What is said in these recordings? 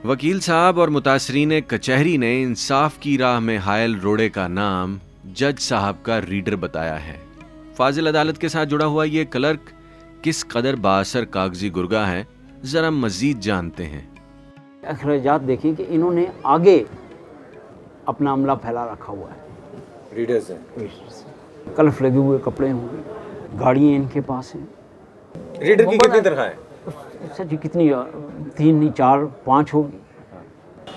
वकील साहब और मुतासरीन कचहरी ने इंसाफ की राह में हायल रोड़े का नाम जज साहब का रीडर बताया है। फाजिल अदालत के साथ जुड़ा हुआ ये क्लर्क किस कदर बाअसर कागजी गुर्गा है, जरा मजीद जानते हैं। अखराजात देखें कि इन्होंने आगे अपना अमला फैला रखा हुआ है। रीडर्स हैं, कल्फ लगे हुए कपड़े होंगे, गाड़ियाँ इनके पास हैं। रीडर की कितनी तनख्वाह है? सर जी कितनी, 3 नहीं 4 5 होगी।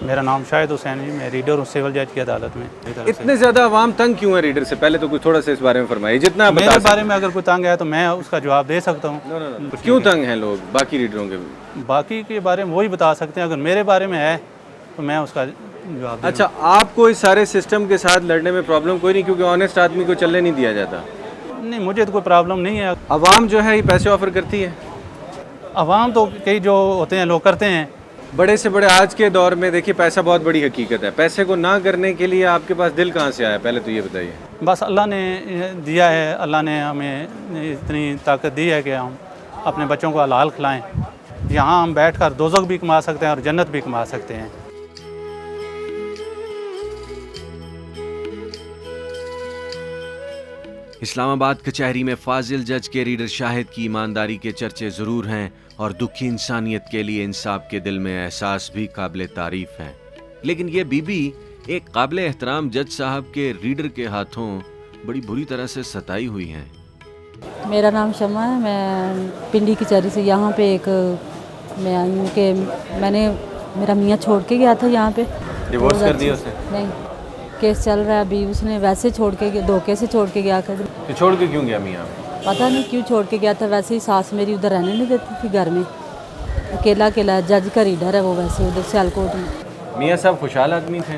मेरा नाम शाहिद हुसैन जी, मैं रीडर हूँ सिविल जज की अदालत में। इतने ज़्यादा आवाम तंग क्यों है रीडर से? पहले तो कुछ थोड़ा सा इस बारे में फरमाइए, जितना आप मेरे बारे में अगर कोई तंग है तो मैं उसका जवाब दे सकता हूँ। क्यों तंग हैं लोग बाकी रीडरों के? बाकी के बारे में वही बता सकते हैं, अगर मेरे बारे में है तो मैं उसका जवाब। अच्छा, आपको इस सारे सिस्टम के साथ लड़ने में प्रॉब्लम कोई नहीं, क्योंकि ऑनेस्ट आदमी को चलने नहीं दिया जाता? नहीं, मुझे तो कोई प्रॉब्लम नहीं है। आवाम जो है ये पैसे ऑफर करती है। अवाम तो कई जो होते हैं लोग करते हैं। बड़े से बड़े आज के दौर में देखिए पैसा बहुत बड़ी हकीकत है। पैसे को ना करने के लिए आपके पास दिल कहाँ से आया, पहले तो ये बताइए। बस अल्लाह ने दिया है, अल्लाह ने हमें इतनी ताकत दी है कि हम अपने बच्चों को हलाल खिलाएं। यहाँ हम बैठकर दोज़ख भी कमा सकते हैं और जन्नत भी कमा सकते हैं। इस्लामाबाद कचहरी में फाजिल जज के रीडर शाहिद की ईमानदारी के चर्चे जरूर हैं और दुखी इंसानियत के लिए इंसाफ के दिल में एहसास भी काबिल तारीफ है, लेकिन ये बीबी एक काबिल एहतराम जज साहब के रीडर के हाथों बड़ी बुरी तरह से सताई हुई हैं। मेरा नाम शमा है, मैं पिंडी कचहरी से यहाँ पे मैं आई हूँ कि मेरा मियाँ छोड़ के गया था यहाँ पे। डिवोर्स कर दिया उसने? नहीं, केस चल रहा है अभी। उसने वैसे छोड़ के गया, धोखे से छोड़ के गया। तो छोड़ के क्यों गया मियाँ? पता नहीं क्यों छोड़ के गया था। वैसे ही सास मेरी उधर रहने नहीं देती थी घर में, अकेला अकेला। जज का रीडर है वो, वैसे उधर सियालकोट में। मियाँ साहब खुशहाल आदमी थे,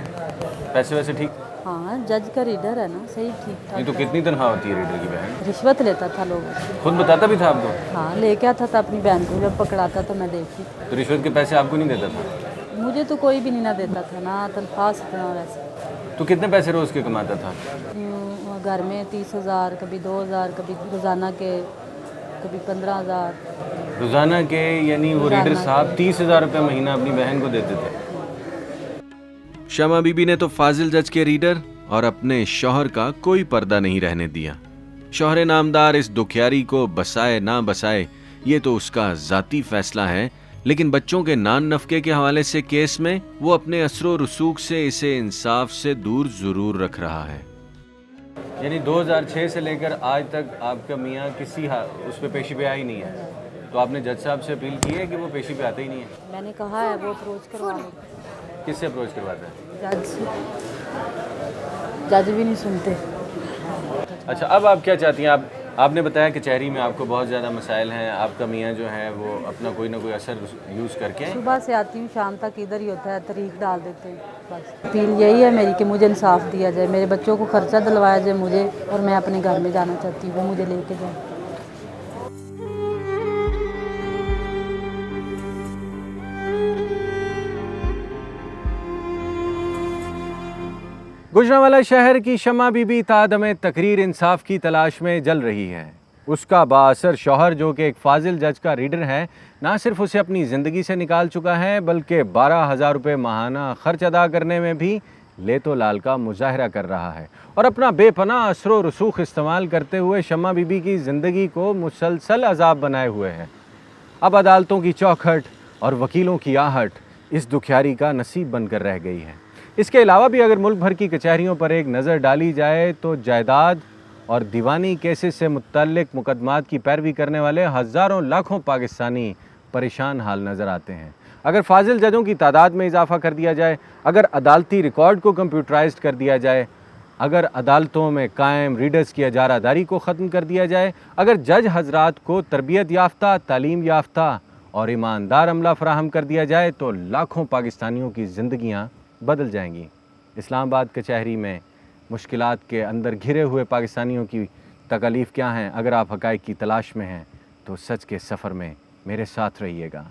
पैसे वैसे ठीक? हाँ, जज का रीडर है ना, सही ठीक ठाक। नहीं तो कितनी तनख्वाह होती है रीडर की? बहन रिश्वत लेता था लोगों से। खुद बताता भी था आपको? हाँ, लेके आता था अपनी बहन को, जब पकड़ाता तो मैं देखी। तो रिश्वत के पैसे आपको नहीं देता था? मुझे तो कोई भी नहीं ना देता था, ना तनख्वाह से ना वैसे। तो कितने पैसे रोज के कमाता था? घर में 30,000, कभी 2,000, कभी रोज़ाना के, कभी 15,000 रोजाना के। यानी वो रीडर साहब 30,000 रुपये महीना अपनी बहन को देते थे। शमा बीबी ने तो फाजिल जज के रीडर और अपने शौहर का कोई पर्दा नहीं रहने दिया। शौहर नामदार इस दुखियारी को बसाए ना बसाए ये तो उसका जाती फैसला है, लेकिन बच्चों के नान नफके के हवाले से केस में वो अपने असरो रसूख से इसे इंसाफ से दूर जरूर रख रहा है। यानी 2006 से लेकर आज तक आपका मियाँ किसी उस पे पेशी पे आई नहीं है, तो आपने जज साहब से अपील की है कि वो पेशी पे आते ही नहीं है? मैंने कहा है, वो अप्रोच करवा लो। किससे अप्रोच करवाता है? जज से। जज भी नहीं सुनते। अच्छा, अब आप क्या चाहती हैं? आपने बताया कचहरी में आपको बहुत ज़्यादा मसाइल हैं, आपका मियाँ जो है वो अपना कोई ना कोई असर यूज़ करके। सुबह से आती हूँ, शाम तक इधर ही होता है, तरीक डाल देते हैं। बस अपील यही है मेरी कि मुझे इंसाफ दिया जाए, मेरे बच्चों को खर्चा दिलवाया जाए मुझे, और मैं अपने घर में जाना चाहती हूँ, वो मुझे लेके जाए। गुजरांवाला शहर की शमा बीबी तादमे तकरीर इंसाफ की तलाश में जल रही है। उसका बाअसर शौहर, जो कि एक फाजिल जज का रीडर है, ना सिर्फ उसे अपनी ज़िंदगी से निकाल चुका है, बल्कि 12,000 रुपये माहाना खर्च अदा करने में भी लेतो लाल का मुजाहरा कर रहा है और अपना बेपनाह असरो रसूख इस्तेमाल करते हुए शमा बीबी की ज़िंदगी को मुसलसल अजाब बनाए हुए है। अब अदालतों की चौखट और वकीलों की आहट इस दुखियारी का नसीब बनकर रह गई है। इसके अलावा भी अगर मुल्क भर की कचहरियों पर एक नज़र डाली जाए तो जायदाद और दीवानी केसेस से मुतल्लिक मुकदमात की पैरवी करने वाले हज़ारों लाखों पाकिस्तानी परेशान हाल नज़र आते हैं। अगर फाजिल जजों की तादाद में इजाफा कर दिया जाए, अगर अदालती रिकॉर्ड को कंप्यूटराइज्ड कर दिया जाए, अगर अदालतों में कायम रीडर्स की इजारादारी को ख़त्म कर दिया जाए, अगर जज हजरात को तरबियत याफ्ता, तालीम याफ्ता और ईमानदार अमला फराहम कर दिया जाए, तो लाखों पाकिस्तानियों की ज़िंदगियाँ बदल जाएंगी। इस्लामाबाद कचहरी में मुश्किलात के अंदर घिरे हुए पाकिस्तानियों की तकलीफ़ क्या हैं? अगर आप हक़ाइक़ की तलाश में हैं तो सच के सफ़र में मेरे साथ रहिएगा।